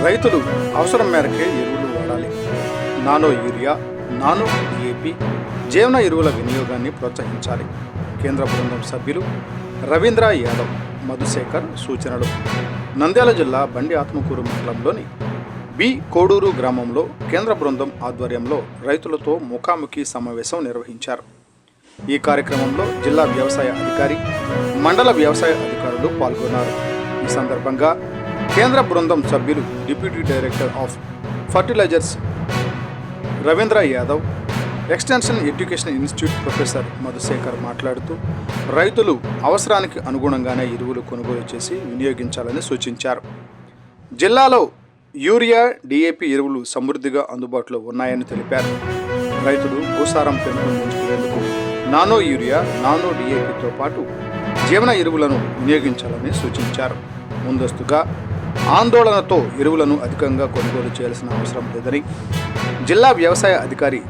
రైతులు అవసరం మేరకే ఎరువులు వాడాలి. నానో యూరియా, నానో డిఏపి, జీవన ఎరువుల వినియోగాన్ని ప్రోత్సహించాలి. కేంద్ర బృందం సభ్యులు రవీంద్ర యాదవ్, మధుశేఖర్ సూచనలు. నంద్యాల జిల్లా బండి ఆత్మకూరు మండలంలోని బి కోడూరు గ్రామంలో కేంద్ర బృందం ఆధ్వర్యంలో రైతులతో ముఖాముఖి సమావేశం నిర్వహించారు. ఈ కార్యక్రమంలో జిల్లా వ్యవసాయ అధికారి, మండల వ్యవసాయ అధికారులు పాల్గొన్నారు. ఈ సందర్భంగా కేంద్ర బృందం సభ్యులు deputy director of fertilisers Ravindra Yadav, extension education institute professor Madhushekar మాట్లాడుతూ రైతులు అవసరానికి అనుగుణంగానే ఎరువులు కొనుగోలు చేసి వినియోగించాలని సూచించారు. జిల్లాలో యూరియా, డిఏపి ఎరువులు సమృద్ధిగా అందుబాటులో ఉన్నాయని తెలిపారు. రైతులు భూసారం పెంపొందించుకునేందుకు నానో యూరియా, నానో డిఏపితో పాటు జీవన ఎరువులను వినియోగించాలని సూచించారు. ముందస్తుగా ఆందోళనతో ఎరువులను అధికంగా కొనుగోలు చేయాల్సిన అవసరం లేదని జిల్లా వ్యవసాయ అధికారి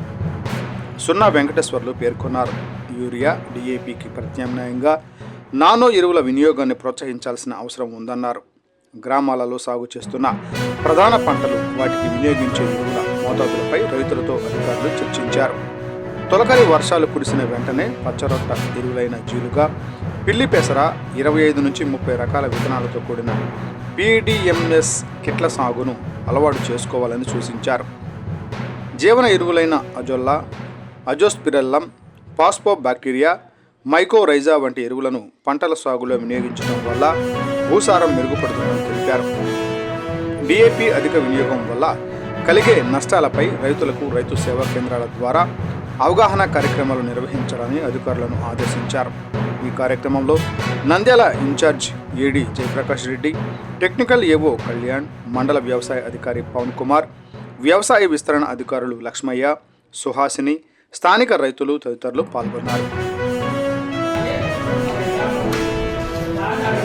సున్నా వెంకటేశ్వర్లు పేర్కొన్నారు. యూరియా, డిఏపికి ప్రత్యామ్నాయంగా నానో ఎరువుల వినియోగాన్ని ప్రోత్సహించాల్సిన అవసరం ఉందన్నారు. గ్రామాలలో సాగు చేస్తున్న ప్రధాన పంటలు, వాటికి వినియోగించే ఎరువుల మోతాదులపై రైతులతో అధికారులు చర్చించారు. తొలకరి వర్షాలు కురిసిన వెంటనే పచ్చరొట్ట ఎరువులైన జీలుగా, పిల్లి పెసర, 25 నుంచి 30 రకాల విత్తనాలతో కూడిన PDMS కిట్ల సాగును అలవాటు చేసుకోవాలని సూచించారు. జీవన ఎరువులైన అజొల్లా, అజోస్పిరెల్లం, పాస్పో బ్యాక్టీరియా, మైకోరైజా వంటి ఎరువులను పంటల సాగులో వినియోగించడం వల్ల భూసారం మెరుగుపడుతుందని తెలిపారు. డిఏపి అధిక వినియోగం వల్ల కలిగే నష్టాలపై రైతులకు రైతు సేవా కేంద్రాల ద్వారా అవగాహన కార్యక్రమాలు నిర్వహించాలని అధికారులను ఆదేశించారు. ఈ కార్యక్రమంలో Nandyal incharge AD Jayaprakash Reddy, technical AO Kalyan, మండల వ్యవసాయ అధికారి పవన్ కుమార్, వ్యవసాయ విస్తరణ అధికారులు లక్ష్మయ్య, సుహాసిని, స్థానిక రైతులు తదితరులు పాల్గొన్నారు.